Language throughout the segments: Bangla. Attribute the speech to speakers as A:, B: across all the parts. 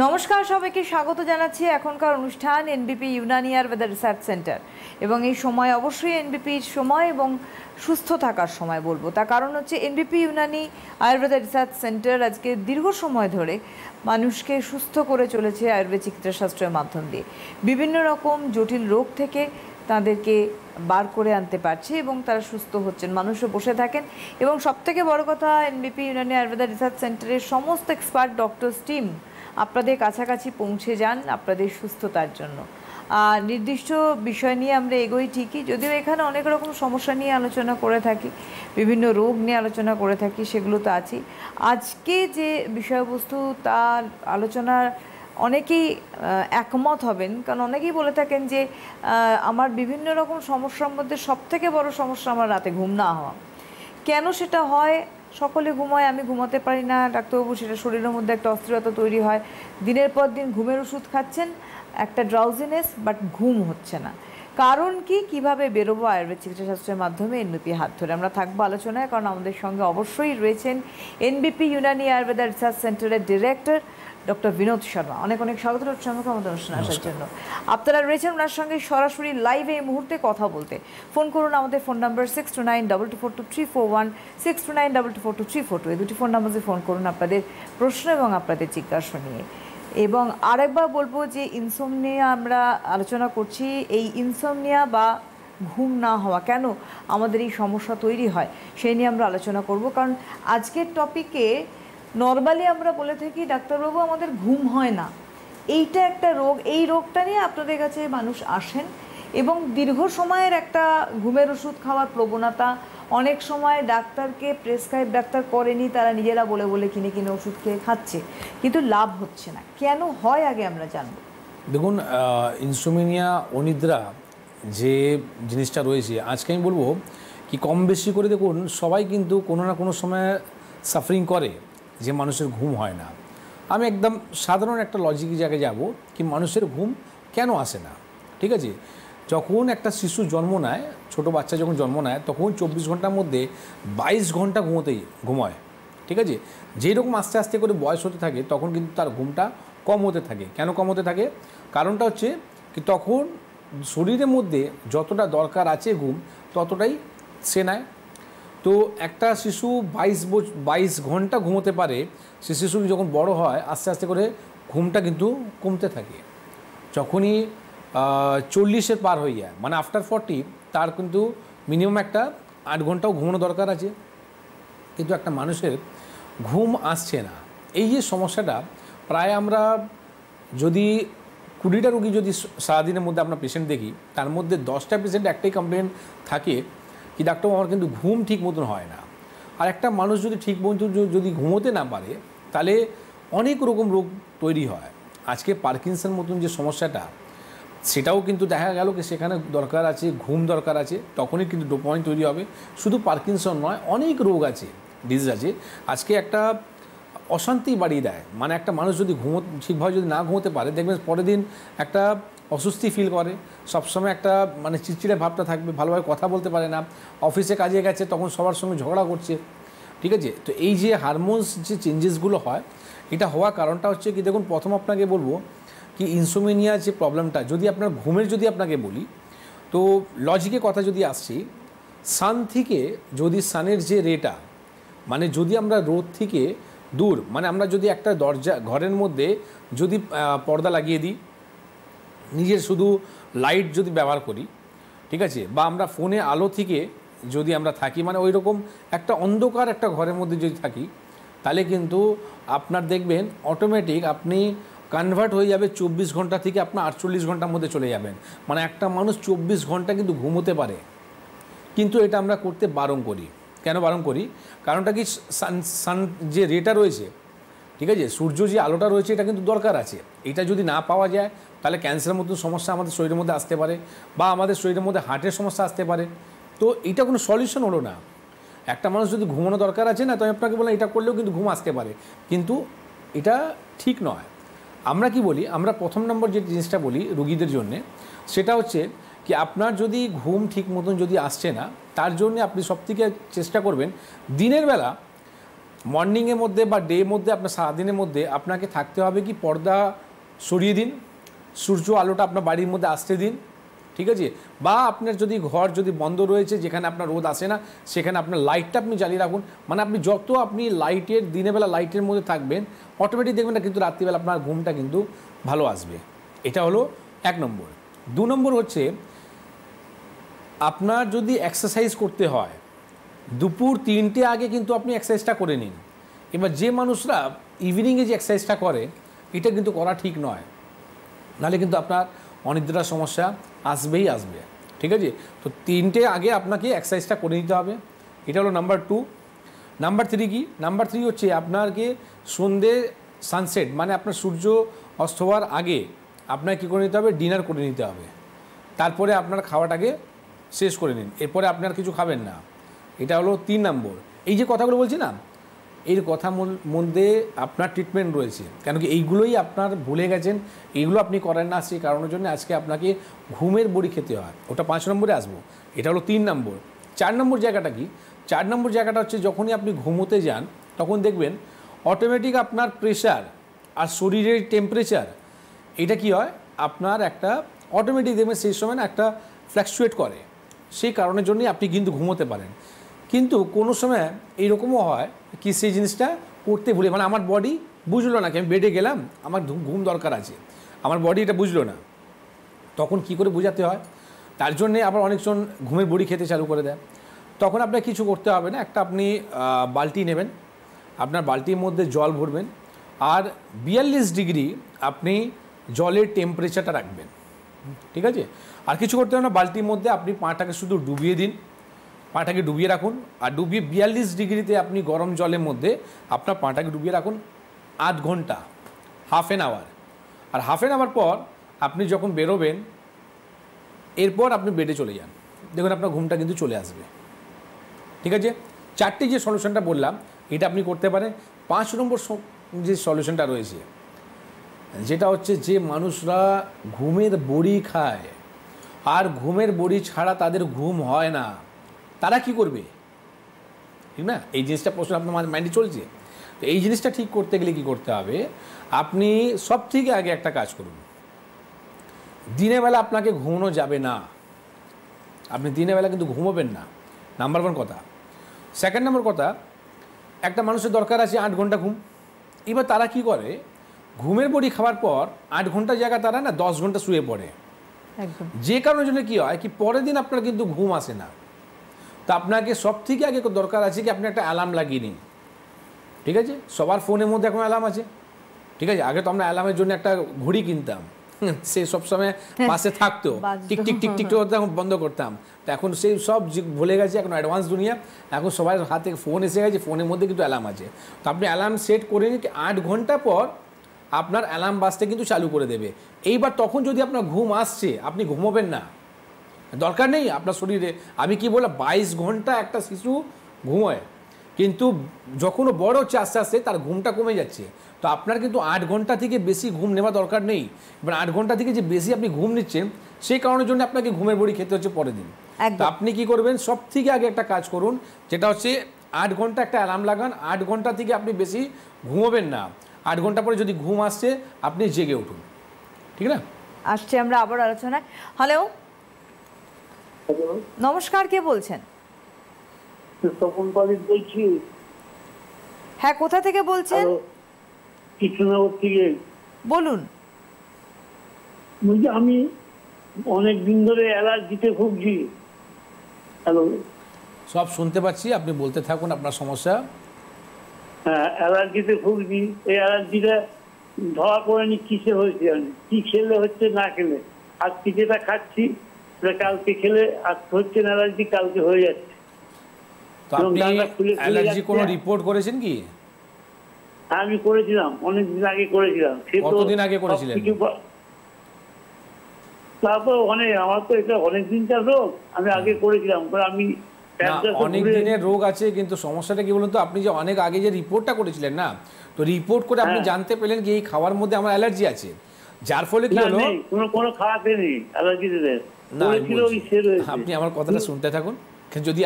A: নমস্কার, সবাইকে স্বাগত জানাচ্ছি এখনকার অনুষ্ঠান এনবিপি ইউনানি আয়ুর্বেদা রিসার্চ সেন্টার। এবং এই সময় অবশ্যই এনবিপির সময় এবং সুস্থ থাকার সময় বলবো, তার কারণ হচ্ছে এনবিপি ইউনানি আয়ুর্বেদা রিসার্চ সেন্টার আজকে দীর্ঘ সময় ধরে মানুষকে সুস্থ করে চলেছে আয়ুর্বেদ চিকিৎসা শাস্ত্রের মাধ্যম দিয়ে। বিভিন্ন রকম জটিল রোগ থেকে তাদেরকে বার করে আনতে পারছে এবং তারা সুস্থ হচ্ছেন, মানুষও বসে থাকেন। এবং সবথেকে বড় কথা, এনবিপি ইউনানি আয়ুর্বেদা রিসার্চ সেন্টারের সমস্ত এক্সপার্ট ডক্টরস টিম আপনাদের কাছাকাছি পৌঁছে যান আপনাদের সুস্থতার জন্য। নির্দিষ্ট বিষয় নিয়ে আমরা এগোই ঠিকই, যদিও এখানে অনেক রকম সমস্যা নিয়ে আলোচনা করে থাকি, বিভিন্ন রোগ নিয়ে আলোচনা করে থাকি, সেগুলো তো আছেই। আজকে যে বিষয়বস্তু তার আলোচনার অনেকেই একমত হবেন, কারণ অনেকেই বলে থাকেন যে আমার বিভিন্ন রকম সমস্যার মধ্যে সবথেকে বড় সমস্যা আমার রাতে ঘুম না হওয়া। কেন সেটা হয়? সকলে ঘুমায়, আমি ঘুমাতে পারি না ডাক্তারবাবু, সেটা শরীরের মধ্যে একটা অস্থিরতা তৈরি হয়। দিনের পর দিন ঘুমের ওষুধ খাচ্ছেন, একটা ড্রাউজিনেস, বাট ঘুম হচ্ছে না। কারণ কি, কিভাবে বেরোবো আয়ুর্বেদ চিকিৎসা শাস্ত্রের মাধ্যমে এনবিপি হাত ধরে আমরা থাকবো আলোচনায়। কারণ আমাদের সঙ্গে অবশ্যই রয়েছেন এনবিপি ইউনানি আয়ুর্বেদা রিসার্চ সেন্টারের ডিরেক্টর ডক্টর বিনোদ শর্মা। অনেক অনেক স্বাগত ডক্টর শর্মাকে আমাদের অনুষ্ঠানে আসার জন্য। আপনারা রয়েছেন ওনার সঙ্গে সরাসরি লাইভে এই মুহূর্তে কথা বলতে। ফোন করুন আমাদের ফোন নাম্বার 6292242341, 6292242342। এই দুটি ফোন নাম্বারে ফোন করুন আপনাদের প্রশ্ন এবং আপনাদের জিজ্ঞাসা নিয়ে। এবং আরেকবার বলবো যে ইনসোমনিয়া আমরা আলোচনা করছি, এই ইনসোমনিয়া বা ঘুম না হওয়া, কেন আমাদের এই সমস্যা তৈরি হয় সেই নিয়ে আমরা আলোচনা করব। কারণ আজকের টপিকে নর্মালি আমরা বলে থাকি ডাক্তারবাবু আমাদের ঘুম হয় না, এইটা একটা রোগ। এই রোগটা নিয়ে আপনাদের কাছে মানুষ আসেন এবং দীর্ঘ সময়ের একটা ঘুমের ওষুধ খাওয়ার প্রবণতা, অনেক সময় ডাক্তারকে প্রেসক্রাইব ডাক্তার করেনি, তারা নিজেরা বলে বলে কিনে কিনে ওষুধ খেয়ে খাচ্ছে, কিন্তু লাভ হচ্ছে না। কেন হয় আগে আমরা জানব।
B: দেখুন, ইনসোমনিয়া অনিদ্রা যে জিনিসটা রয়েছে, আজকে আমি বলবো কি কম বেশি করে দেখুন সবাই কিন্তু কোনো না কোনো সময় সাফারিং করে যে মানুষের ঘুম হয় না। আমি একদম সাধারণ একটা লজিক জায়গায় যাব কি মানুষের ঘুম কেন আসে না। ঠিক আছে, যখন একটা শিশু জন্ম নেয়, ছোটো বাচ্চা যখন জন্ম নেয়, তখন 24 ঘন্টার মধ্যে 22 ঘন্টা ঘুমায়। ঠিক আছে, যেই রকম আস্তে আস্তে করে বয়স হতে থাকে তখন কিন্তু তার ঘুমটা কম হতে থাকে। কেন কম হতে থাকে? কারণটা হচ্ছে কি তখন শরীরের মধ্যে যতটা দরকার আছে ঘুম ততটাই সে নেয়। তো একটা শিশু 22 ঘন্টা ঘুমোতে পারে, সে শিশু যখন বড় হয় আস্তে আস্তে করে ঘুমটা কিন্তু কমতে থাকে। যখনই 40-এর পার হয়ে যায়, মানে আফটার 40, তার কিন্তু মিনিমাম একটা 8 ঘন্টাও ঘুমানো দরকার আছে, কিন্তু একটা মানুষের ঘুম আসছে না। এই যে সমস্যাটা, প্রায় আমরা যদি 20টা রোগী যদি সারাদিনের মধ্যে আমরা পেশেন্ট দেখি, তার মধ্যে 10টা পেশেন্ট একটাই কমপ্লেন থাকে কি ডাক্তার আমার কিন্তু ঘুম ঠিক মতন হয় না। আর একটা মানুষ যদি ঠিক মতো যদি ঘুমোতে না পারে তাহলে অনেক রকম রোগ তৈরি হয়। আজকে পার্কিনসন মতন যে সমস্যাটা, সেটাও কিন্তু দেখা গেল কি সেখানে দরকার আছে ঘুম, দরকার আছে, তখনই কিন্তু ডোপামিন তৈরি হবে। শুধু পার্কিনসন নয়, অনেক রোগ আছে, ডিজিজ আছে আজকে একটা অশান্তি বাড়িয়ে দেয়। মানে একটা মানুষ যদি ঠিকভাবে যদি না ঘুমোতে পারে, দেখবেন পরের দিন একটা অস্বস্তি ফিল করে, সবসময় একটা মানে চিড়চিড়ে ভাবটা থাকবে, ভালোভাবে কথা বলতে পারে না, অফিসে কাজে গেছে তখন সবার সঙ্গে ঝগড়া করছে। ঠিক আছে, তো এই যে হারমোনস যে চেঞ্জেসগুলো হয়, এটা হওয়ার কারণটা হচ্ছে কি দেখুন, প্রথম আপনাকে বলবো কি ইনসোমনিয়া যে প্রবলেমটা, যদি আপনার ঘুমের যদি আপনাকে বলি, তো লজিকে কথা যদি আসছি, সান থেকে যদি সানের যে রেটা, মানে যদি আমরা রোদ থেকে দূর, মানে আমরা যদি একটা দরজা ঘরের মধ্যে যদি পর্দা লাগিয়ে দিই, নিজের শুধু লাইট যদি ব্যবহার করি, ঠিক আছে, বা আমরা ফোনে আলো থেকে যদি আমরা থাকি, মানে ওই রকম একটা অন্ধকার একটা ঘরের মধ্যে যদি থাকি, তাহলে কিন্তু আপনার দেখবেন অটোমেটিক আপনি কনভার্ট হয়ে যাবে 24 ঘন্টা থেকে আপনার 48 ঘন্টার মধ্যে চলে যাবেন। মানে একটা মানুষ 24 ঘন্টা কিন্তু ঘুমোতে পারে, কিন্তু এটা আমরা করতে বারণ করি। কেন বারণ করি? কারণটা কি, সান যে রেটা রয়েছে, ঠিক আছে, সূর্য যে আলোটা রয়েছে, এটা কিন্তু দরকার আছে। এটা যদি না পাওয়া যায় তাহলে ক্যান্সারের মতো সমস্যা আমাদের শরীরের মধ্যে আসতে পারে, বা আমাদের শরীরের মধ্যে হার্টের সমস্যা আসতে পারে। তো এটা কোনো সলিউশন হলো না। একটা মানুষ যদি ঘুমানো দরকার আছে না, তো আমি আপনাকে বললাম এটা করলেও কিন্তু ঘুম আসতে পারে, কিন্তু এটা ঠিক নয়। আমরা কি বলি, আমরা প্রথম নম্বর যে জিনিসটা বলি রুগীদের জন্যে, সেটা হচ্ছে কি আপনার যদি ঘুম ঠিক মতন যদি আসছে না, তার জন্য আপনি সবথেকে চেষ্টা করবেন দিনের বেলা মর্নিংয়ের মধ্যে বা ডে মধ্যে আপনার সারাদিনের মধ্যে আপনাকে থাকতে হবে কি পর্দা সরিয়ে দিন, সূর্য আলোটা আপনার বাড়ির মধ্যে আসতে দিন, ঠিক আছে? বা আপনার যদি ঘর যদি বন্ধ রয়েছে, যেখানে আপনার রোদ আসে না, সেখানে আপনার লাইটটা আপনি জ্বালিয়ে রাখুন। মানে আপনি যত আপনি লাইটের দিনের বেলা লাইটের মধ্যে থাকবেন, অটোমেটিক দেখবেন না কিন্তু রাত্রিবেলা আপনার ঘুমটা কিন্তু ভালো আসবে। এটা হলো 1 নম্বর। 2 নম্বর হচ্ছে আপনার যদি এক্সারসাইজ করতে হয়, দুপুর 3টে আগে কিন্তু আপনি এক্সারসাইজটা করে নিন। এবার যে মানুষরা ইভিনিংয়ে যে এক্সারসাইজটা করে, এটা কিন্তু করা ঠিক নয়, নাহলে কিন্তু আপনার অনিদ্রার সমস্যা আসবেই আসবে, ঠিক আছে? তো 3টে আগে আপনাকে এক্সারসাইজটা করে নিতে হবে। এটা হলো নাম্বার 2। নাম্বার 3 কি? নাম্বার 3 হচ্ছে আপনাকে সন্ধ্যে সানসেট মানে আপনার সূর্য অস্ত হওয়ার আগে আপনাকে কী করে নিতে হবে? ডিনার করে নিতে হবে। তারপরে আপনার খাওয়াটাকে শেষ করে নিন, এরপরে আপনার কিছু খাবেন না। এটা হলো 3 নম্বর। এই যে কথাগুলো বলছি না, এর কথা মধ্যে আপনার ট্রিটমেন্ট রয়েছে, কেন কি এইগুলোই আপনার ভুলে গেছেন, এইগুলো আপনি করেন না, সেই কারণের জন্য আজকে আপনাকে ঘুমের বড়ি খেতে হয়। ওটা 5 নম্বরে আসবো। এটা হলো 3 নম্বর। 4 নম্বর জায়গাটা কি? 4 নম্বর জায়গাটা হচ্ছে যখনই আপনি ঘুমোতে যান, তখন দেখবেন অটোমেটিক আপনার প্রেশার আর শরীরের টেম্পারেচার এটা কি হয়, আপনার একটা অটোমেটিক দেখবেন সেই সময় না একটা ফ্ল্যাকচুয়েট করে। সেই কারণের জন্যই আপনি কিন্তু ঘুমোতে পারেন। কিন্তু কোনো সময় এইরকমও হয় কি সেই জিনিসটা করতে ভুলে, মানে আমার বডি বুঝলো না কি আমি বেডে গেলাম, আমার ঘুম দরকার আছে, আমার বডি এটা বুঝলো না। তখন কি করে বোঝাতে হয়? তার জন্যে আবার অনেকজন ঘুমের বড়ি খেতে চালু করে দেয়। তখন আপনার কিছু করতে হবে না, একটা আপনি বালতি নেবেন, আপনার বালতির মধ্যে জল ভরবেন, আর 42 ডিগ্রি আপনি জলের টেম্পারেচারটা রাখবেন, ঠিক আছে? আর কিছু করতে হবে না, বালতির মধ্যে আপনি পাটাকে শুধু ডুবিয়ে দিন, পাটাকে ডুবিয়ে রাখুন, আর ডুবিয়ে 42 ডিগ্রিতে আপনি গরম জলের মধ্যে আপনার পাটাকে ডুবিয়ে রাখুন 8 ঘন্টা, হাফ অ্যান আওয়ার। আর হাফ অ্যান আওয়ার পর আপনি যখন বেরোবেন, এরপর আপনি বেডে চলে যান, দেখুন আপনার ঘুমটা কিন্তু চলে আসবে, ঠিক আছে? 4টে যে সলিউশনটা বললাম এটা আপনি করতে পারেন। 5 নম্বর যে সলিউশনটা রয়েছে, যেটা হচ্ছে যে মানুষরা ঘুমের বড়ি খায় আর ঘুমের বড়ি ছাড়া তাদের ঘুম হয় না, তারা কি করবে? ঠিক না? এই জিনিসটা প্রশ্ন আপনার মাইন্ডে চলছে। তো এই জিনিসটা ঠিক করতে গেলে কি করতে হবে? আপনি সব থেকে আগে একটা কাজ করুন, দিনের বেলা আপনাকে ঘুমানো যাবে না, আপনি দিনের বেলা কিন্তু ঘুমোবেন না, নাম্বার 1 কথা। সেকেন্ড নম্বর কথা, একটা মানুষের দরকার আছে 8 ঘন্টা ঘুম। এবার তারা কি করে, ঘুমের বড়ি খাওয়ার পর 8 ঘন্টা জায়গা তারা না 10 ঘন্টা শুয়ে পড়ে।
A: একদম।
B: যে কারণের জন্য কী হয় কি পরের দিন আপনার কিন্তু ঘুম আসে না। তো আপনাকে সব থেকে আগে দরকার আছে কি আপনি একটা অ্যালার্ম লাগিয়ে নিন, ঠিক আছে? সবার ফোনের মধ্যে এখন অ্যালার্ম আছে, ঠিক আছে? আগে তো আমরা অ্যালার্মের জন্য একটা ঘড়ি কিনতাম, সে সবসময় পাশে থাকতো, টিক টিক টিক টিক এখন বন্ধ করতাম। তো এখন সেই সব ভুলে গেছে, এখন অ্যাডভান্স দুনিয়া, এখন সবার হাতে ফোন এসে গেছে, ফোনের মধ্যে কিন্তু অ্যালার্ম আছে। তো আপনি অ্যালার্ম সেট করে নিন, 8 ঘন্টা পর আপনার অ্যালার্ম বাজতে কিন্তু চালু করে দেবে। এইবার তখন যদি আপনার ঘুম আসছে, আপনি ঘুমোবেন না, দরকার নেই আপনার শরীরে। আমি কি বললাম, 22 ঘন্টা একটা শিশু ঘুমোয়, কিন্তু যখনও বড় হচ্ছে আস্তে আস্তে তার ঘুমটা কমে যাচ্ছে। তো আপনার কিন্তু 8 ঘন্টা থেকে বেশি ঘুম নেওয়া দরকার নেই। এবার 8 ঘন্টা থেকে যে বেশি আপনি ঘুম নিচ্ছেন, সেই কারণের জন্য আপনাকে ঘুমের বড়ি খেতে হচ্ছে পরের দিন। তো আপনি কি করবেন, সব থেকে আগে একটা কাজ করুন, যেটা হচ্ছে 8 ঘন্টা একটা অ্যালার্ম লাগান। 8 ঘন্টা থেকে আপনি বেশি ঘুমোবেন না। 8 ঘন্টা পরে যদি ঘুম আসছে, আপনি জেগে উঠুন, ঠিক না?
A: আসছে আমরা আবার আলোচনায়। হ্যালো, নমস্কার, কে বলছেন?
C: তপন পালিত বলছি।
A: হ্যাঁ, কোথা থেকে বলছেন?
C: কৃষ্ণনগর থেকে।
A: বলুন।
C: বলছি আমি অনেক দিন ধরে অ্যালার্জিতে ভুগছি। হ্যালো,
B: সব শুনতে পাচ্ছি, আপনি বলতে থাকুন আপনার সমস্যা।
C: হ্যাঁ, অ্যালার্জিতে ভুগছি। এই অ্যালার্জিটা ধরা পড়েনি কিসে হয়েছে, আমি কি খেলে হচ্ছে না খেলে। আজকে যেটা খাচ্ছি কালকে খেলে আজকে হচ্ছে না অ্যালার্জি, কালকে হয়ে যাচ্ছে।
B: তো আপনি অ্যালার্জি কোনো রিপোর্ট করেছেন কি?
C: আমি করেছিলাম, অনেকদিন আগে করেছিলাম।
B: কতদিন আগে করেছিলেন?
C: তারপর আমার তো এটা অনেকদিনকার রোগ, আমি আগে করেছিলাম। আমি
B: অনেক দিনের রোগ আছে, কিন্তু সমস্যাটা কি বলুন তো, আপনি যে অনেক আগে যে রিপোর্টটা করেছিলেন না, তো রিপোর্ট করে আপনি জানতে পেলেন কি এই খাওয়ার মধ্যে আমার অ্যালার্জি আছে, যার ফলে কি হলো?
C: কোনো খাওয়াতে নেই অ্যালার্জি।
B: না, আপনি আমার কথাটা শুনতে থাকুন। যদি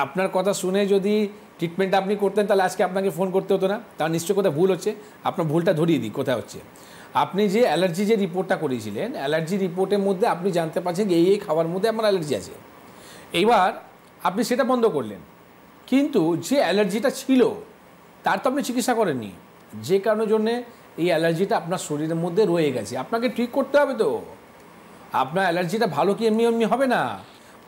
B: আপনার কথা শুনে যদি ট্রিটমেন্টটা আপনি করতেন তাহলে আজকে আপনাকে ফোন করতে হতো না। তার নিশ্চয়ই কোথাও ভুল হচ্ছে, আপনার ভুলটা ধরিয়ে দিই কোথায় হচ্ছে। আপনি যে অ্যালার্জি যে রিপোর্টটা করিয়েছিলেন, অ্যালার্জি রিপোর্টের মধ্যে আপনি জানতে পারছেন যে এই খাবার মধ্যে আমার অ্যালার্জি আছে। এইবার আপনি সেটা বন্ধ করলেন, কিন্তু যে অ্যালার্জিটা ছিল তার তো আপনি চিকিৎসা করেননি, যে কারণের জন্যে এই অ্যালার্জিটা আপনার শরীরের মধ্যে রয়ে গেছে। আপনাকে ঠিক করতে হবে তো। আপনার অ্যালার্জিটা ভালো কি এমনি এমনি হবে না।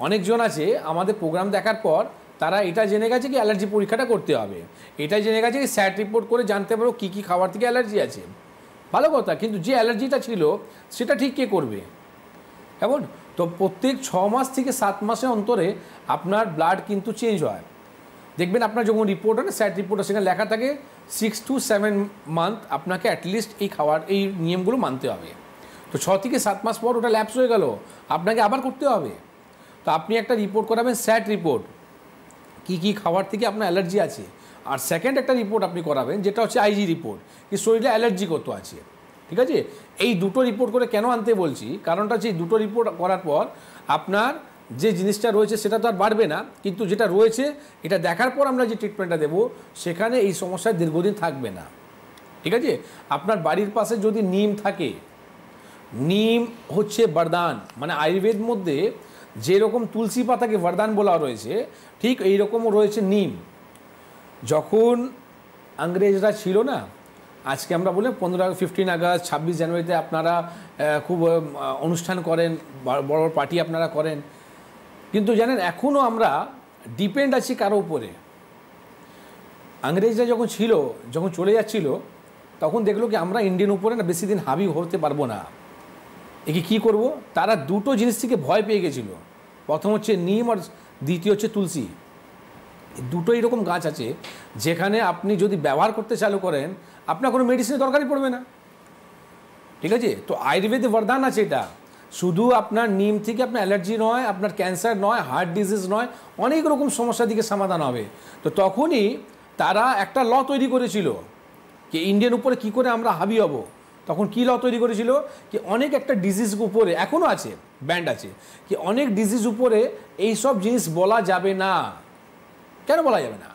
B: অনেকজন আছে আমাদের প্রোগ্রাম দেখার পর তারা এটা জেনে গেছে কি অ্যালার্জি পরীক্ষাটা করতে হবে, এটা জেনে গেছে কি স্যাট রিপোর্ট করে জানতে পারো কী কী খাবার থেকে অ্যালার্জি আছে। ভালো কথা, কিন্তু যে অ্যালার্জিটা ছিল সেটা ঠিক কে করবে? কেমন? তো প্রত্যেক 6 মাস থেকে 7 মাসের অন্তরে আপনার ব্লাড কিন্তু চেঞ্জ হয়। দেখবেন আপনার যখন রিপোর্ট হয় না, স্যাট রিপোর্ট, সেখানে লেখা থাকে 6 to 7 মান্থ আপনাকে অ্যাটলিস্ট এই খাবার এই নিয়মগুলো মানতে হবে। তো 6 থেকে 7 মাস পর ওটা ল্যাপস হয়ে গেল, আপনাকে আবার করতে হবে। তো আপনি একটা রিপোর্ট করাবেন, স্যাট রিপোর্ট, কী কী খাবার থেকে আপনার অ্যালার্জি আছে। আর সেকেন্ড একটা রিপোর্ট আপনি করাবেন যেটা হচ্ছে আইজি রিপোর্ট, কি শরীরে অ্যালার্জি কত আছে। ঠিক আছে? এই দুটো রিপোর্ট করে কেন আনতে বলছি, কারণটা হচ্ছে এই দুটো রিপোর্ট করার পর আপনার যে জিনিসটা রয়েছে সেটা তো আর বাড়বে না, কিন্তু যেটা রয়েছে এটা দেখার পর আমরা যে ট্রিটমেন্টটা দেবো সেখানে এই সমস্যায় দীর্ঘদিন থাকবে না। ঠিক আছে? আপনার বাড়ির পাশে যদি নিম থাকে, নিম হচ্ছে বরদান, মানে আয়ুর্বেদ মধ্যে যেরকম তুলসী পাতাকে বরদান বলা রয়েছে, ঠিক এই রকমও রয়েছে নিম। যখন ইংরেজরা ছিল না, আজকে আমরা বলি 15 আগস্ট 26 জানুয়ারিতে আপনারা খুব অনুষ্ঠান করেন, বড় বড় পার্টি আপনারা করেন, কিন্তু জানেন এখনও আমরা ডিপেন্ড আছি কারো উপরে। ইংরেজরা যখন ছিল, যখন চলে যাচ্ছিল, তখন দেখলো কি আমরা ইন্ডিয়ান উপরে না বেশি দিন হাবি হতে পারবো না। একে কী করবো? তারা দুটো জিনিস থেকে ভয় পেয়ে গেছিল। প্রথম হচ্ছে নিম আর দ্বিতীয় হচ্ছে তুলসী। দুটো এরকম গাছ আছে যেখানে আপনি যদি ব্যবহার করতে চালু করেন আপনার কোনো মেডিসিনের দরকারই পড়বে না। ঠিক আছে? তো আয়ুর্বেদে বরদান আছে এটা। শুধু আপনার নিম থেকে আপনার অ্যালার্জি নয়, আপনার ক্যান্সার নয়, হার্ট ডিজিজ নয়, অনেক রকম সমস্যার দিকে সমাধান হবে। তো তখনই তারা একটা ল তৈরি করেছিল কি ইন্ডিয়ান উপরে কী করে আমরা হাবি হব। তখন কী ল তৈরি করেছিল কি অনেক একটা ডিজিজ উপরে এখনও আছে, ব্যান্ড আছে, কি অনেক ডিজিজ উপরে এইসব জিনিস বলা যাবে না। কেন বলা যাবে না?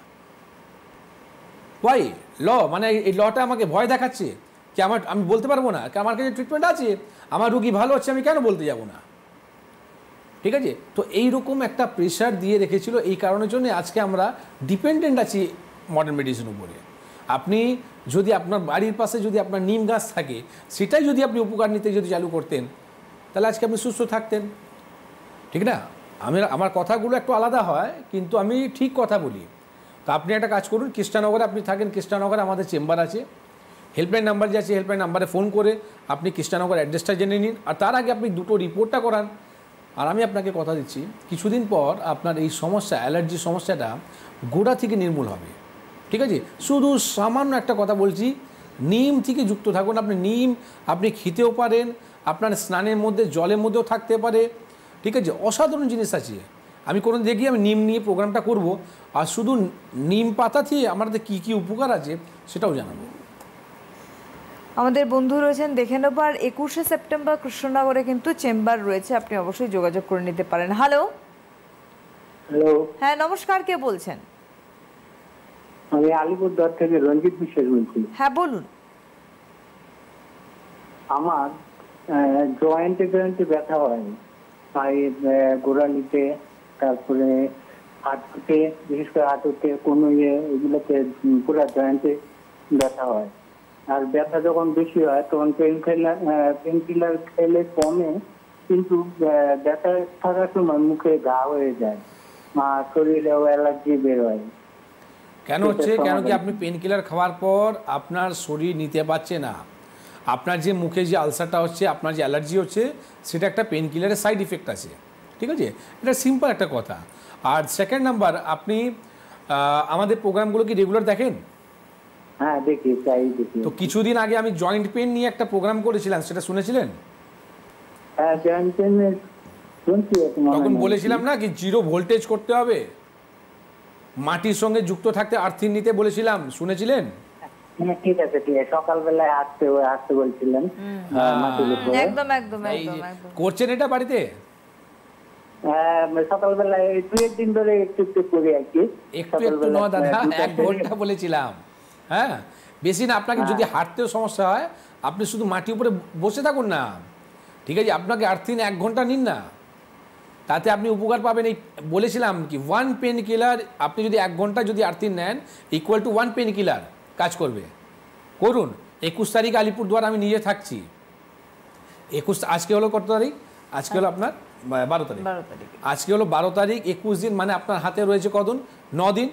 B: ওয়াই ল, মানে এই লটা আমাকে ভয় দেখাচ্ছে কি আমি বলতে পারবো না, আমার কাছে ট্রিটমেন্ট আছে, আমার রুগী ভালো হচ্ছে, আমি কেন বলতে যাব না? ঠিক আছে? তো এইরকম একটা প্রেশার দিয়ে রেখেছিল, এই কারণের জন্য আজকে আমরা ডিপেন্ডেন্ট আছি মডার্ন মেডিসিন উপরে। আপনি যদি আপনার বাড়ির পাশে যদি আপনার নিম গাছ থাকে, সেটাই যদি আপনি উপকার নিতে যদি চালু করতেন তাহলে আজকে আপনি সুস্থ থাকতেন। ঠিক না? আমার কথাগুলো একটু আলাদা হয়, কিন্তু আমি ঠিক কথা বলি। তো আপনি একটা কাজ করুন, কৃষ্ণনগরে আপনি থাকেন, কৃষ্ণনগরে আমাদের চেম্বার আছে, হেল্পলাইন নাম্বার যে আছে হেল্পলাইন নাম্বারে ফোন করে আপনি কৃষ্ণনগর অ্যাড্রেসটা জেনে নিন, আর তার আগে আপনি দুটো রিপোর্টটা করান। আর আমি আপনাকে কথা দিচ্ছি কিছুদিন পর আপনার এই সমস্যা, অ্যালার্জি সমস্যাটা গোড়া থেকে নির্মূল হবে। ঠিক আছে? শুধু সামান্য একটা কথা বলছি, নিম থেকে যুক্ত থাকুন। আপনি নিম আপনি খেতেও পারেন, আপনার স্নানের মধ্যে জলের মধ্যেও থাকতে পারে। ঠিক আছে? অসাধারণ জিনিস আছে। আমি কোনো দেখি আমি নিম নিয়ে প্রোগ্রামটা করব, আর শুধু নিম পাতা দিয়ে আমাদের কী কী উপকার আছে সেটাও জানাবো।
A: আমাদের বন্ধু রয়েছেন, দেখে নেব। আর 21শে সেপ্টেম্বর কৃষ্ণনগরে কিন্তু চেম্বার রয়েছে, আপনি অবশ্যই যোগাযোগ করে নিতে পারেন। হ্যালো।
C: হ্যালো,
A: হ্যাঁ নমস্কার, কে বলছেন?
C: আমি আলিপুরদুয়ার থেকে রঞ্জিত বিশ্বাস বলছি।
A: হ্যাঁ বলুন।
C: আমার জয়েন্টে জয়েন্টে ব্যথা হয়, পায়ের গোড়ালিতে, তারপরে হাঁটুতে, বিশেষ করে হাঁটুতে, কোনো এগুলোতে পুরো জয়েন্টে ব্যথা হয়। আর ব্যথা যখন বেশি হয় তখন পেন কিলার খেলে কমে, কিন্তু ব্যথা থাকার সময় মুখে ঘা হয়ে যায়, আর শরীরেও অ্যালার্জি বের হয়।
B: কেন হচ্ছে? কেন কি আপনি পেন কিলার খাওয়ার পর আপনার শরীর নিতে পারছে না। আপনার যে মুখে যে আলসারটা হচ্ছে, আপনার যে অ্যালার্জি হচ্ছে, সেটা একটা পেন কিলারের সাইড ইফেক্ট আছে। ঠিক আছে? এটা সিম্পল একটা কথা। আর সেকেন্ড নাম্বার, আপনি আমাদের প্রোগ্রামগুলো কি রেগুলার দেখেন?
C: হ্যাঁ দেখি, তাই দেখি।
B: তো কিছুদিন আগে আমি জয়েন্ট পেন নিয়ে একটা প্রোগ্রাম করেছিলাম, সেটা শুনেছিলেন?
C: হ্যাঁ জয়েন্ট পেন শুনছি।
B: তখন বলেছিলাম না কি 0 ভোল্টেজ করতে হবে, মাটির সঙ্গে যুক্ত থাকতে, আর্থিং নিতে বলেছিলাম, শুনেছিলেন?
C: ঠিক আছে, ঠিক আছে। সকালবেলায় আসতে বলছিলেন।
A: একদম একদম
B: এই
A: একদম
B: যে
A: একদম।
B: করছেন এটা বাড়িতে?
C: হ্যাঁ, সকালবেলায় 2 দিন ধরে একটু একটু করি আর কি।
B: একটু একটু নয় দাদা, 1 ঘন্টা বলেছিলাম। হ্যাঁ, বেশি না। আপনাকে যদি হাঁটতেও সমস্যা হয়, আপনি শুধু মাটির উপরে বসে থাকুন না, ঠিক আছে? আপনাকে আর্থিন 1 ঘন্টা নিন না, তাতে আপনি উপকার পাবেন। এই বলেছিলাম কি 1 পেন কিলার আপনি যদি 1 ঘন্টা যদি আর্থিন নেন ইকুয়াল টু 1 পেন কিলার কাজ করবে। করুন। 21 তারিখ আলিপুরদুয়ার আমি নিজে থাকছি। 21 আজকে হলো কত তারিখ? আজকে হলো আপনার 12 তারিখ। আজকে হলো 12 তারিখ। 21 দিন মানে আপনার হাতে রয়েছে কদিন? 9 দিন।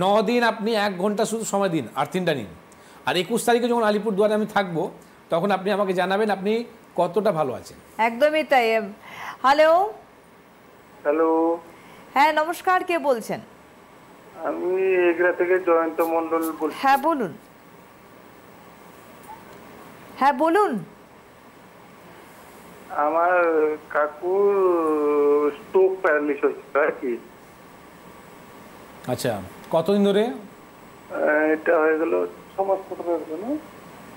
B: 9 দিন আপনি 1 ঘন্টা শুধু সময় দিন, আর্থিনটা নিন। আর 21 তারিখে যখন আলিপুরদুয়ারে আমি থাকবো তখন আপনি আমাকে জানাবেন আপনি কতটা ভালো আছেন।
A: একদমই তাই। হ্যালো।
D: হ্যালো,
A: হ্যাঁ নমস্কার, কে বলছেন?
D: আমি এগরা থেকে জয়ন্ত মন্ডল বলছি।
A: হ্যাঁ বলুন। হ্যাঁ বলুন।
D: আমার কাকুর স্ট্রোক প্যারালিস হয়েছিল আর কি।
B: আচ্ছা, কতদিন ধরে?
D: এটা হয়ে গেল 6 মাস মতন হয়ে গেল না?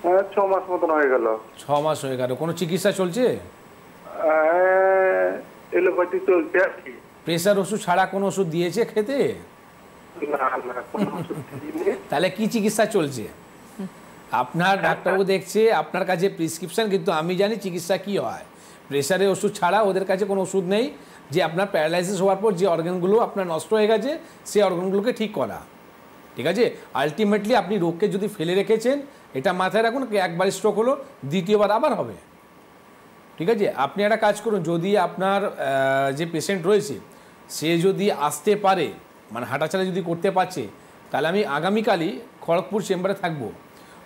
D: হ্যাঁ, 6 মাস মতন হয়ে গেল।
B: 6 মাস হয়ে গেল। কোনো চিকিৎসা চলছে?
D: এলোপ্যাথি চলছে আর কি।
B: প্রেশার ওষুধ ছাড়া কোনো ওষুধ দিয়েছে খেতে?
D: না না, কোনো ওষুধ দিইনি।
B: তাহলে কি চিকিৎসা চলছে? আপনার ডাক্তারবাবু দেখছে, আপনার কাছে প্রেসক্রিপশন, কিন্তু আমি জানি চিকিৎসা কি হয়। প্রেশারের ওষুধ ছাড়া ওদের কাছে কোনো ওষুধ নেই যে আপনার প্যারালাইসিস হওয়ার পর যে অর্গানগুলো আপনার নষ্ট হয়ে গেছে সেই অর্গানগুলোকে ঠিক করা। ঠিক আছে? আলটিমেটলি আপনি রোগকে যদি ফেলে রেখেছেন, এটা মাথায় রাখুন, একবার স্ট্রোক হলো, দ্বিতীয়বার আবার হবে। ঠিক আছে? আপনি একটা কাজ করুন, যদি আপনার যে পেশেন্ট রয়েছে সে যদি আসতে পারে, মানে হাঁটাচলা যদি করতে পারছে, তাহলে আমি আগামীকালই খড়গপুর চেম্বারে থাকবো।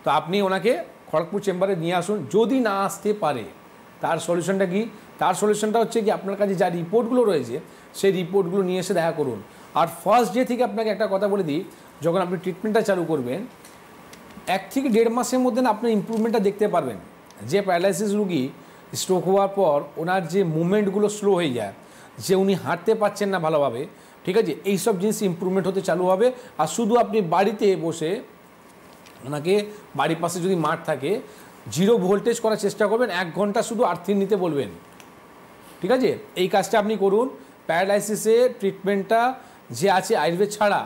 B: তো আপনি ওনাকে খড়গপুর চেম্বারে নিয়ে আসুন। যদি না আসতে পারে, তার সলিউশনটা কি? তার সলিউশনটা হচ্ছে কি, আপনার কাছে যা রিপোর্টগুলো রয়েছে সেই রিপোর্টগুলো নিয়ে এসে দেখা করুন। আর ফার্স্ট ডে থেকে আপনাকে একটা কথা বলে দিই, যখন আপনি ট্রিটমেন্টটা চালু করবেন 1 থেকে 1.5 মাসের মধ্যে না আপনি ইমপ্রুভমেন্টটা দেখতে পারবেন। যে প্যারালাইসিস রুগী স্ট্রোক হওয়ার পর ওনার যে মুভমেন্টগুলো স্লো হয়ে যায়, যে উনি হাঁটতে পারছেন না ভালোভাবে, ঠিক আছে, এইসব জিনিস ইমপ্রুভমেন্ট হতে চালু হবে। আর শুধু আপনি বাড়িতে বসে ওনাকে, বাড়ির পাশে যদি মাঠ থাকে, 0 ভোল্টেজ করার চেষ্টা করবেন, 1 ঘন্টা শুধু আর্থিন নিতে বলবেন। ঠিক আছে? এই কাজটা আপনি করুন। প্যারালাইসিসে ট্রিটমেন্টটা যে আছে আয়ুর্বেদ ছাড়া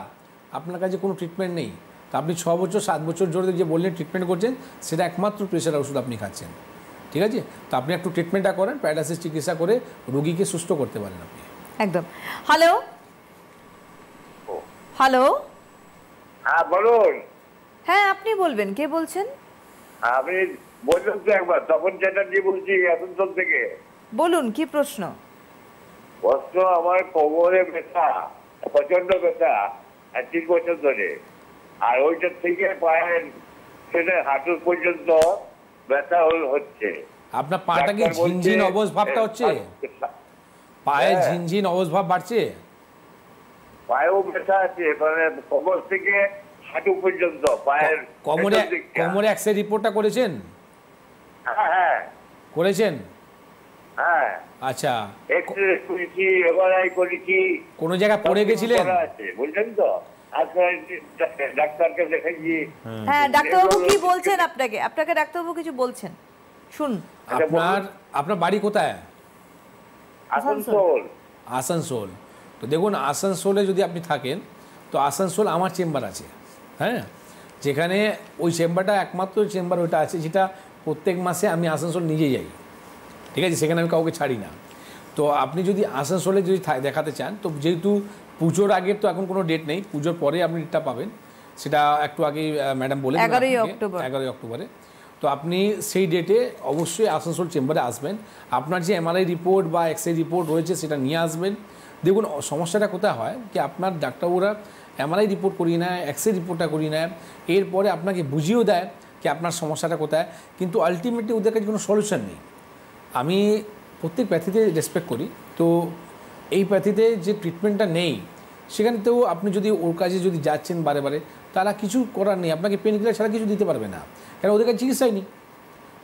B: আপনার কাছে কোনো ট্রিটমেন্ট নেই। তো আপনি 6 বছর 7 বছর ধরে যে বললেন ট্রিটমেন্ট করছেন, সেটা একমাত্র প্রেশার ওষুধ আপনি খাচ্ছেন। ঠিক আছে? তো আপনি একটু ট্রিটমেন্টটা করেন, প্যারালাইসিস চিকিৎসা করে রোগীকে সুস্থ করতে পারেন আপনি।
A: একদম। হ্যালো। হ্যালো।
E: হ্যাঁ বলুন।
A: হ্যাঁ আপনি বলবেন, কে বলছেন?
E: আমি বললাম তো একবার, তপন চ্যাটার্জি বলছি আসানসোল থেকে।
A: বলুন, কি প্রশ্ন?
E: প্রশ্ন, আমার কোমরে ব্যথা, প্রচন্ড ব্যথা 3 বছর ধরে। আর ওইটার থেকে পায়ের সেটা হাঁটুর পর্যন্ত ব্যথা হচ্ছে।
B: আপনার পাটা কি ঝিনঝিন অবশ ভাবটা হচ্ছে? পায়ে ঝিনঝিন অবশ ভাব বাড়ছে?
E: পায়েও ব্যথা আছে, মানে কোমর থেকে হাঁটু পর্যন্ত পায়ের।
B: কোমরে এক্সরে রিপোর্টটা করেছেন?
E: হ্যাঁ
B: করেছেন?
E: হ্যাঁ।
B: আচ্ছা,
E: এক্সরে করেছি, এমআরআই করেছি।
B: কোন জায়গায় পড়ে গেছিলেন?
E: বুঝলেন তো, ডাক্তারকে দেখাইছি।
A: হ্যাঁ, ডাক্তারবাবু কি বলছেন আপনাকে? আপনাকে ডাক্তারবাবু কিছু বলছেন, শুন।
B: আপনার বাড়ি কোথায়?
E: আসানসোল।
B: আসানসোল। তো দেখুন, আসানসোলে যদি আপনি থাকেন, তো আসানসোল আমার চেম্বার আছে। হ্যাঁ, যেখানে ওই চেম্বারটা একমাত্র চেম্বার ওইটা আছে, যেটা প্রত্যেক মাসে আমি আসানসোল নিজে যাই। ঠিক আছে? সেখানে আমি কাউকে ছাড়ি না। তো আপনি যদি আসানসোলে যদি দেখাতে চান, তো যেহেতু পুজোর আগের তো এখন কোনো ডেট নেই, পুজোর পরে আপনি ডেটটা পাবেন, সেটা একটু আগেই ম্যাডাম বলে
A: 11ই অক্টোবর।
B: 11ই অক্টোবরে। তো আপনি সেই ডেটে অবশ্যই আসানসোল চেম্বারে আসবেন। আপনার যে এমআরআই রিপোর্ট বা এক্সরে রিপোর্ট রয়েছে সেটা নিয়ে আসবেন। দেখুন, সমস্যাটা কোথায় হয় কি, আপনার ডাক্তারবাবুরা এমআরআই রিপোর্ট করিয়ে নেয়, এক্সরে রিপোর্টটা করিয়ে নেয়, এরপরে আপনাকে বুঝিয়েও দেয় কি আপনার সমস্যাটা কোথায়, কিন্তু আলটিমেটলি ওদের কাছে কোনো সলিউশন নেই। আমি প্রত্যেক প্যাথিতে রেসপেক্ট করি, তো এই প্যাথিতে যে ট্রিটমেন্টটা নেই, সেখানে তো আপনি যদি ওর কাছে যদি যাচ্ছেন বারে বারে, তারা কিছু করার নেই, আপনাকে পেন কিলার ছাড়া কিছু দিতে পারবে না, কারণ ওদের কাছে চিকিৎসাই নেই।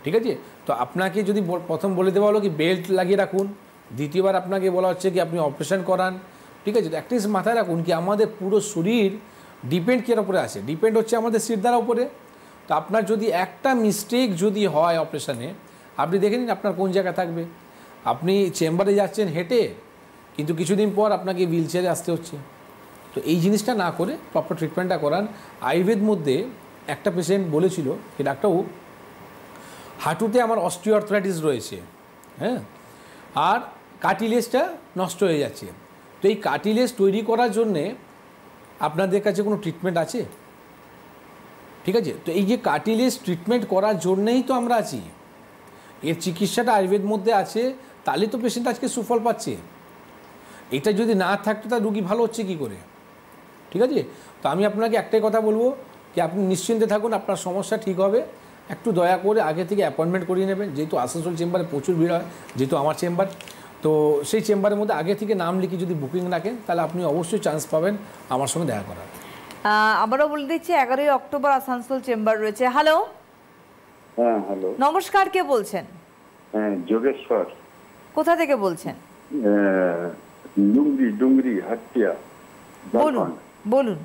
B: ঠিক আছে? তো আপনাকে যদি প্রথম বলে দেওয়া হলো কি বেল্ট লাগিয়ে রাখুন, দ্বিতীয়বার আপনাকে বলা হচ্ছে কি আপনি অপারেশন করান। ঠিক আছে? তো একটা জিনিস মাথায় রাখুন কি আমাদের পুরো শরীর ডিপেন্ড কের ওপরে আছে, ডিপেন্ড হচ্ছে আমাদের শিরদাঁড়ার উপরে। তো আপনার যদি একটা মিস্টেক যদি হয় অপারেশনে, আপনি দেখে নিন আপনার কোন জায়গা থাকবে। আপনি চেম্বারে যাচ্ছেন হেঁটে, কিন্তু কিছুদিন পর আপনাকে হুইল চেয়ারে আসতে হচ্ছে। তো এই জিনিসটা না করে প্রপার ট্রিটমেন্টটা করান। আয়ুর্বেদ মধ্যে একটা পেশেন্ট বলেছিল যে ডাক্তারবাবু হাঁটুতে আমার অস্টিওআর্থ্রাইটিস রয়েছে, হ্যাঁ, আর কার্টিলেজটা নষ্ট হয়ে যাচ্ছে। তো এই কার্টিলেজ তৈরি করার জন্যে আপনাদের কাছে কোনো ট্রিটমেন্ট আছে? ঠিক আছে, তো এই যে কার্টিলেজ ট্রিটমেন্ট করার জন্যেই তো আমরা আছি, এর চিকিৎসাটা আয়ুর্বেদ মধ্যে আছে, তাহলে তো পেশেন্ট আজকে সুফল পাচ্ছে। এটা যদি না থাকতো তার রুগী ভালো হচ্ছে কী করে? ঠিক আছে, তো আমি আপনাকে একটাই কথা বলবো যে আপনি নিশ্চিন্তে থাকুন, আপনার সমস্যা ঠিক হবে। একটু দয়া করে আগে থেকে অ্যাপয়েন্টমেন্ট করিয়ে নেবেন, যেহেতু আসানসোল চেম্বারে প্রচুর ভিড় হয়, যেহেতু আমার চেম্বার, তো সেই চেম্বারের মধ্যে আগে থেকে নাম লিখে যদি বুকিং রাখেন তাহলে আপনি অবশ্যই চান্স পাবেন আমার সঙ্গে দেখা করার।
A: আবারও বলে দিচ্ছি 11ই অক্টোবর আসানসোল চেম্বার রয়েছে। হ্যালো,
F: হ্যাঁ হ্যালো,
A: নমস্কার, কে বলছেন?
F: হ্যাঁ যোগেশ্বর,
A: কোথা থেকে বলছেন?
F: ডুংরি হাতিয়া।
A: বলুন বলুন।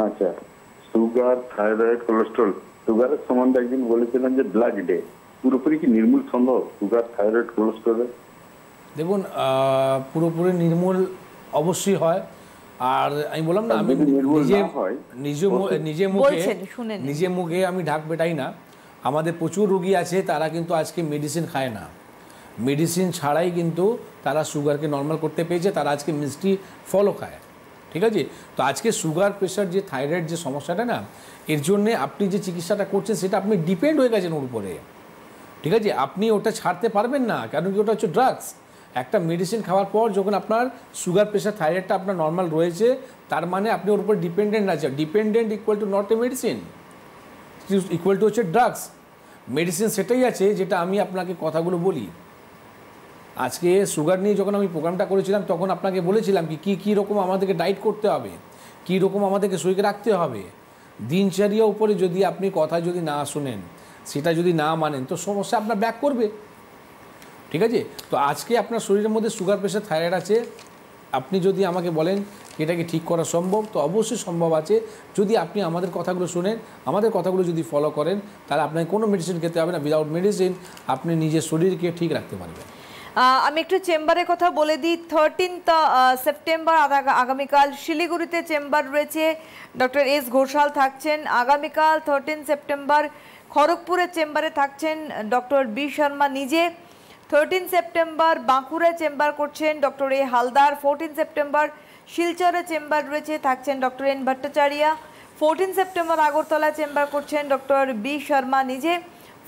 F: আচ্ছা, সুগার, থাইরয়েড, কোলেস্ট্রল। সুগারের সম্বন্ধে একদিন বলেছিলেন যে ব্লাড ডে, পুরোপুরি কি নির্মূল সম্ভব সুগার, থাইরয়েড, কোলেস্ট্রলের?
B: দেখুন, পুরোপুরি নির্মূল অবশ্যই হয়। আর আমি বললাম না, আমি নিজে মুখে আমি ঢাক পেটাই না। আমাদের প্রচুর রোগী আছে তারা কিন্তু আজকে মেডিসিন খায় না, মেডিসিন ছাড়াই কিন্তু তারা সুগারকে নর্মাল করতে পেরেছে, তারা আজকে মিষ্টি ফলও খায়। ঠিক আছে, তো আজকে সুগার, প্রেশার, যে থাইরয়েড যে সমস্যাটা না, এর জন্যে আপনি যে চিকিৎসাটা করছেন সেটা আপনি ডিপেন্ড হয়ে গেছেন ওর উপরে। ঠিক আছে, আপনি ওটা ছাড়তে পারবেন না, কারণ কি ওটা হচ্ছে ড্রাগস। একটা মেডিসিন খাওয়ার পর যখন আপনার সুগার, প্রেশার, থাইরয়েডটা আপনার নর্মাল রয়েছে, তার মানে আপনি ওর উপর ডিপেন্ডেন্ট আছেন। Dependent equal to not a medicine, equal to হচ্ছে ড্রাগস। মেডিসিন সেটাই আছে যেটা আমি আপনাকে কথাগুলো বলি। আজকে সুগার নিয়ে যখন আমি প্রোগ্রামটা করেছিলাম তখন আপনাকে বলেছিলাম কি কী রকম আমাদেরকে ডায়েট করতে হবে, কী রকম আমাদেরকে শরীরে রাখতে হবে। দিনচর্যার উপরে যদি আপনি কথা যদি না শুনেন, সেটা যদি না মানেন, তো সমস্যা আপনার ব্যাক করবে। ঠিক আছে, তো আজকে আপনার শরীরের মধ্যে সুগার, প্রেশার, থাইরয়েড আছে, আপনি যদি আমাকে বলেন এটাকে ঠিক করা সম্ভব, তো অবশ্যই সম্ভব আছে। যদি আপনি আমাদের কথাগুলো শুনেন, আমাদের কথাগুলো যদি ফলো করেন, তাহলে আপনাকে কোনো মেডিসিন খেতে হবে না। উইদাউট মেডিসিন আপনি নিজের শরীরকে ঠিক রাখতে পারবেন।
A: আমি একটু চেম্বারের কথা বলে দিই। 13 সেপ্টেম্বর আগামীকাল শিলিগুড়িতে চেম্বার রয়েছে, ডক্টর এস ঘোষাল থাকছেন। আগামীকাল 13 সেপ্টেম্বর খড়গপুরের চেম্বারে থাকছেন ডক্টর বি শর্মা নিজে। 13 সেপ্টেম্বর বাঁকুড়ায় চেম্বার করছেন ডক্টর এ হালদার। 14 সেপ্টেম্বর শিলচরে চেম্বার রয়েছে, থাকছেন ডক্টর এন ভট্টাচার্য। 14 সেপ্টেম্বর আগরতলায় চেম্বার করছেন ডক্টর বি শর্মা নিজে।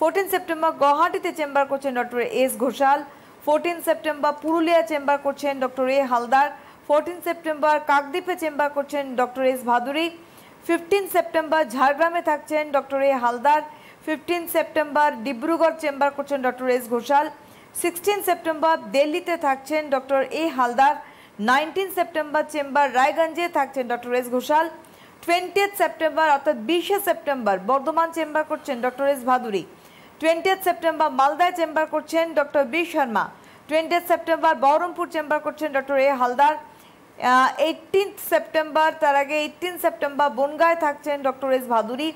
A: 14 সেপ্টেম্বর গুয়াহাটিতে চেম্বার করছেন doctor S Ghoshal. 14 September Purulia chamber করছেন ডক্টর এ হালদার। 14 সেপ্টেম্বর কাকদ্বীপে চেম্বার করছেন ডক্টর এস ভাদুরী। 15 সেপ্টেম্বর ঝাড়গ্রামে থাকছেন doctor A Haldar. 15 September Dibrugarh chamber করছেন ডক্টর এস ঘোষাল। 16 সেপ্টেম্বর দিল্লিতে থাকছেন doctor A Haldar. 19 September chamber রায়গঞ্জে থাকছেন ডক্টর এস ঘোষাল। 20 সেপ্টেম্বর অর্থাৎ 20 সেপ্টেম্বর বর্ধমান চেম্বার করছেন ডক্টর এস ভাদুরী। 20 সেপ্টেম্বর মালদায় চেম্বার করছেন doctor B Sharma. 20 September Baharampur chamber করছেন ডক্টর এ হালদার। 18 সেপ্টেম্বর, তার আগে 18 সেপ্টেম্বর বনগাঁয় থাকছেন doctor S Bhaduri.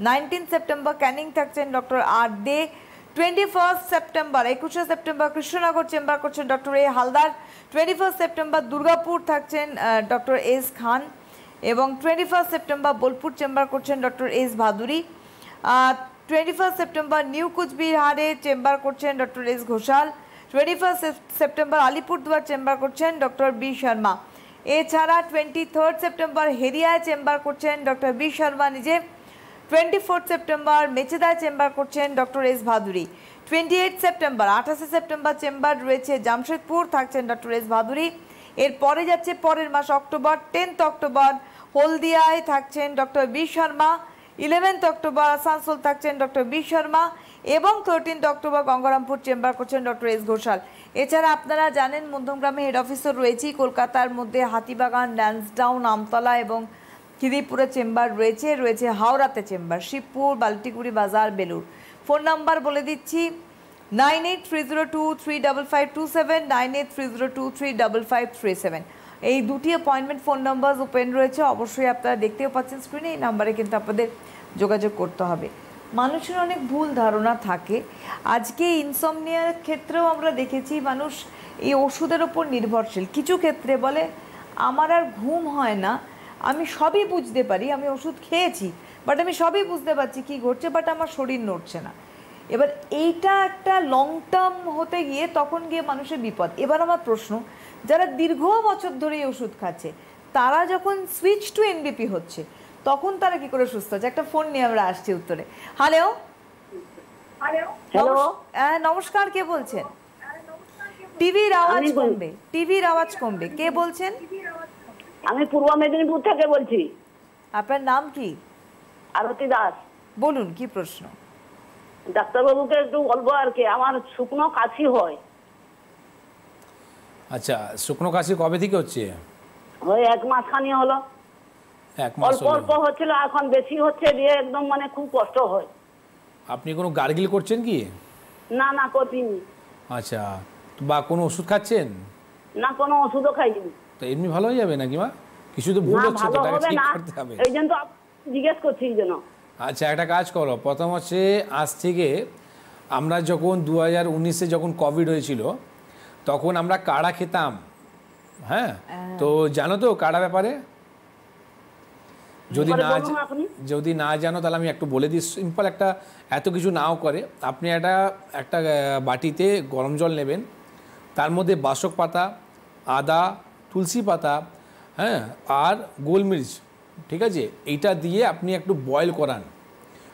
A: 19 September Canning থাকছেন doctor R De. 21 September 21 September Krishnanagar chamber করছেন doctor A Haldar. 21 September Durgapur থাকছেন ডক্টর এস খান এবং 21 সেপ্টেম্বর বোলপুর চেম্বার করছেন doctor S Bhaduri. 21 September new কুচবিহারে চেম্বার করছেন doctor S Ghoshal. 21 September Alipurduar chamber করছেন ডক্টর বি শর্মা। এছাড়া 23 সেপ্টেম্বর হেরিয়ায় চেম্বার করছেন ডক্টর বি শর্মা নিজে। 24 সেপ্টেম্বর মেচেদায় চেম্বার করছেন doctor S Bhaduri. 28 September 28 September chamber রয়েছে জামশেদপুর, থাকছেন ডক্টর এস ভাদুরী। এরপরে যাচ্ছে পরের মাস অক্টোবর। 10 অক্টোবর হলদিয়ায় থাকছেন doctor B Sharma. 11 October Asansol থাকছেন ডক্টর বি শর্মা এবং 13 অক্টোবর গঙ্গারামপুর চেম্বার করছেন ডক্টর এস ঘোষাল। এছাড়া আপনারা জানেন মধ্যমগ্রামে হেড অফিসও রয়েছে, কলকাতার মধ্যে হাতিবাগান, ড্যান্সডাউন, আমতলা এবং খিদিরপুরে চেম্বার রয়েছে হাওড়াতে চেম্বার, শিবপুর, বাল্টিগুড়ি বাজার, বেলুর। ফোন নাম্বার বলে দিচ্ছি 9830235527, 9830235537। এই দুটি অ্যাপয়েন্টমেন্ট ফোন নাম্বার ওপেন রয়েছে, অবশ্যই আপনারা দেখতেও পাচ্ছেন স্ক্রিনে। এই নাম্বারে কিন্তু আপনাদের যোগাযোগ করতে হবে। মানুষের অনেক ভুল ধারণা থাকে। আজকে ইনসমনিয়ার ক্ষেত্রেও আমরা দেখেছি মানুষ এই ওষুধের ওপর নির্ভরশীল। কিছু ক্ষেত্রে বলে আমার আর ঘুম হয় না, আমি সবই বুঝতে পারি, আমি ওষুধ খেয়েছি বাট আমি সবই বুঝতে পারছি কী ঘটছে, বাট আমার শরীর নড়ছে না। এবার এইটা একটা লং টার্ম হতে গিয়ে তখন গিয়ে মানুষের বিপদ। এবার আমার প্রশ্ন, যারা দীর্ঘ বছর ধরে এই ওষুধ খাচ্ছে তারা যখন সুইচ টু এনবিপি হচ্ছে তখন তারা কি করে সুস্থ হচ্ছে? একটা ফোন নিয়ে আমরা আসছি উত্তরে। হ্যালো,
G: হ্যালো,
A: নমস্কার, কে বলছেন? টিভির আওয়াজ কমবে, টিভির আওয়াজ কমবে। কে বলছেন?
G: আমি পূর্ব মেদিনীপুর থেকে বলছি।
A: আপনার নাম কি?
G: আরতি দাস।
A: বলুন, কি প্রশ্ন?
G: ডাক্তারবাবুকে একটু বলবো আর কি, আমার শুকনো কাশি হয়।
B: আচ্ছা, শুকনো কাশি কবে থেকে হচ্ছে?
G: ওই 1 মাস খানি হলো।
B: 1 মাস
G: অল্প অল্প হচ্ছিল, এখন বেশি হচ্ছে, দিয়ে একদম মানে খুব কষ্ট হয়।
B: আপনি কোনো গার্গিল করছেন কি?
G: না না, করিনি।
B: আচ্ছা, বা কোনো ওষুধ খাচ্ছেন?
G: না, কোনো ওষুধও খাইনি।
B: তো এমনি ভালো হয়ে যাবে নাকি মা? কিছু তো ভুল
G: না,
B: হচ্ছে, তো
G: ভালো
B: ওটাকে
G: হবে
B: ঠিক
G: না,
B: করতে হবে।
G: এই জন্য তো জিজ্ঞেস করছি। এই জন্য
B: আচ্ছা, একটা কাজ করো। প্রথম হচ্ছে, আজ থেকে আমরা যখন 2019-এ যখন কোভিড হয়েছিল তখন আমরা কাড়া খেতাম। হ্যাঁ, তো জানো তো কাড়া ব্যাপারে? যদি না জানো তাহলে আমি একটু বলে দিই। সিম্পল একটা, এত কিছু নাও করে। আপনি একটা বাটিতে গরম জল নেবেন, তার মধ্যে বাসক পাতা, আদা, তুলসী পাতা, হ্যাঁ, আর গোলমরিচ, ঠিক আছে, এইটা দিয়ে আপনি একটু বয়েল করান।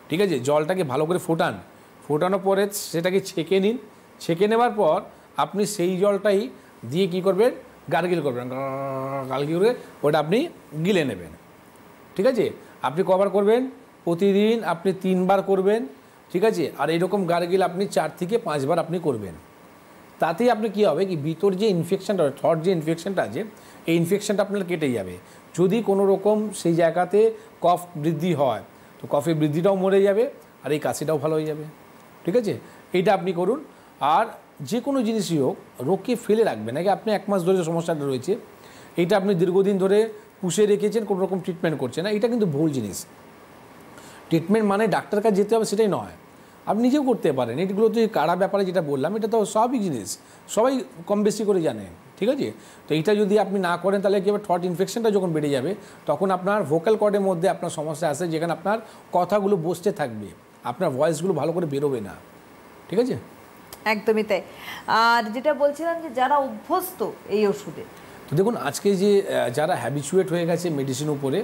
B: ঠিক আছে, জলটাকে ভালো করে ফোটানোর পরে সেটাকে ছেঁকে নিন। ছেঁকে নেওয়ার পর আপনি সেই জলটাই দিয়ে কি করবেন, গার্গিল করবেন। গার্গিল করে ওটা আপনি গিলে নেবেন। ঠিক আছে, আপনি কবার করবেন? প্রতিদিন আপনি 3 বার করবেন। ঠিক আছে, আর এইরকম গার্গিল আপনি 4 থেকে 5 বার আপনি করবেন। তাতেই আপনি কি হবে, কি ভিতর যে ইনফেকশনটা, থ্রট যে ইনফেকশনটা আছে, এই ইনফেকশনটা আপনার কেটে যাবে। যদি কোনো রকম সেই জায়গাতে কফ বৃদ্ধি হয় তো কফের বৃদ্ধিটাও মরে যাবে, আর এই কাশিটাও ভালো হয়ে যাবে। ঠিক আছে, এইটা আপনি করুন। আর যে কোনো জিনিসই হোক, রোগকে ফেলে রাখবেন নাকি। আপনি 1 মাস ধরে যে সমস্যাটা রয়েছে, এইটা আপনি দীর্ঘদিন ধরে পুষে রেখেছেন, কোনো রকম ট্রিটমেন্ট করছেন না, এটা কিন্তু ভুল জিনিস। ট্রিটমেন্ট মানে ডাক্তার কাছে যেতে হবে সেটাই নয়, আপনি নিজেও করতে পারেন। এগুলো তো কাড়া ব্যাপারে যেটা বললাম, এটা তো স্বাভাবিক জিনিস, সবাই কম বেশি করে জানে। ঠিক আছে, তো এইটা যদি আপনি না করেন তাহলে কি হবে, থ্রট ইনফেকশনটা যখন বেড়ে যাবে তখন আপনার ভোকাল কর্ডের মধ্যে আপনার সমস্যা আসে, যেখানে আপনার কথাগুলো বসতে থাকবে, আপনার ভয়েসগুলো ভালো করে বেরোবে না। ঠিক আছে,
A: একদমই তাই। আর যেটা বলছিলাম যে যারা অভ্যস্ত এই ওষুধে,
B: তো দেখুন আজকে যে যারা হ্যাবিচুয়েট হয়ে গেছে মেডিসিন উপরে,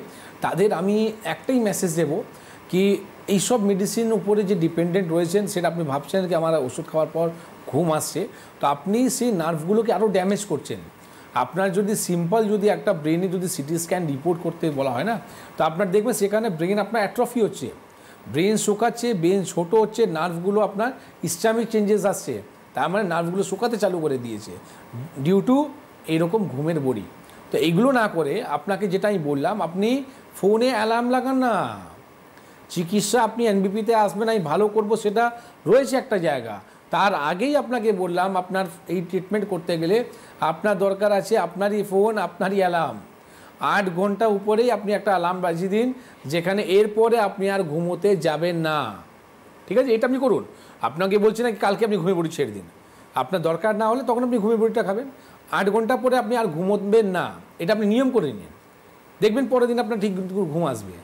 B: তাদের আমি একটাই মেসেজ দেব কি, এইসব মেডিসিন উপরে যে ডিপেন্ডেন্ট রয়েছেন, সেটা আপনি ভাবছেন কি আমার ওষুধ খাওয়ার পর ঘুম আসছে, তো আপনি সেই নার্ভগুলোকে আরও ড্যামেজ করছেন। আপনার যদি সিম্পল যদি একটা ব্রেনে যদি সিটি স্ক্যান রিপোর্ট করতে বলা হয় না, তো আপনার দেখবেন সেখানে ব্রেন আপনার অ্যাট্রফি হচ্ছে, ব্রেন শুকাচ্ছে, ব্রেন ছোটো হচ্ছে, নার্ভগুলো আপনার ইসলামিক চেঞ্জেস আসছে, তার মানে নার্ভগুলো শুকাতে চালু করে দিয়েছে ডিউ টু এইরকম ঘুমের বড়ি। তো এইগুলো না করে আপনাকে যেটা আমি বললাম, আপনি ফোনে অ্যালার্ম লাগান না। চিকিৎসা আপনি এনবিপিতে আসবেন, আমি ভালো করব, সেটা রয়েছে একটা জায়গা। তার আগেই আপনাকে বললাম, আপনার এই ট্রিটমেন্ট করতে গেলে আপনার দরকার আছে আপনারই ফোন, আপনারই অ্যালার্ম। 8 ঘন্টা উপরেই আপনি একটা অ্যালার্ম বাজিয়ে দিন, যেখানে এরপরে আপনি আর ঘুমোতে যাবেন না। ঠিক আছে, এটা আপনি করুন। আপনাকে বলছি না কালকে আপনি ঘুমিয়ে বড়ি ছেড়ে দিন, আপনার দরকার না হলে তখন আপনি ঘুমিয়ে বড়িটা খাবেন। 8 ঘন্টা পরে আপনি আর ঘুমোবেন না, এটা আপনি নিয়ম করে নিন, দেখবেন পরের দিন আপনার ঠিক ঘুম আসবে।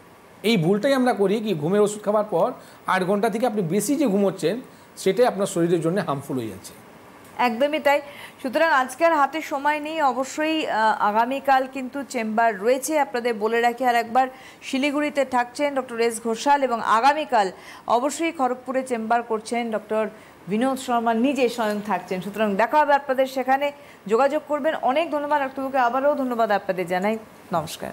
B: এই ভুলটাই আমরা করি কি, ঘুমের ওষুধ খাওয়ার পর 8 ঘন্টা থেকে আপনি বেশি যে ঘুমোচ্ছেন, সেটাই আপনার শরীরের জন্য হার্মফুল হয়ে যাচ্ছে।
A: একদমই তাই। সুতরাং আজকের হাতে সময় নেই, অবশ্যই আগামীকাল কিন্তু চেম্বার রয়েছে, আপনাদের বলে রাখি আর একবার। শিলিগুড়িতে থাকছেন ডক্টর এস ঘোষাল, এবং আগামীকাল অবশ্যই খড়গপুরে চেম্বার করছেন ডক্টর বিনোদ শর্মা নিজে স্বয়ং থাকছেন। সুতরাং দেখা হবে আপনাদের সেখানে, যোগাযোগ করবেন। অনেক ধন্যবাদ ডাক্তারবাবুকে, আবারও ধন্যবাদ আপনাদের জানাই। নমস্কার।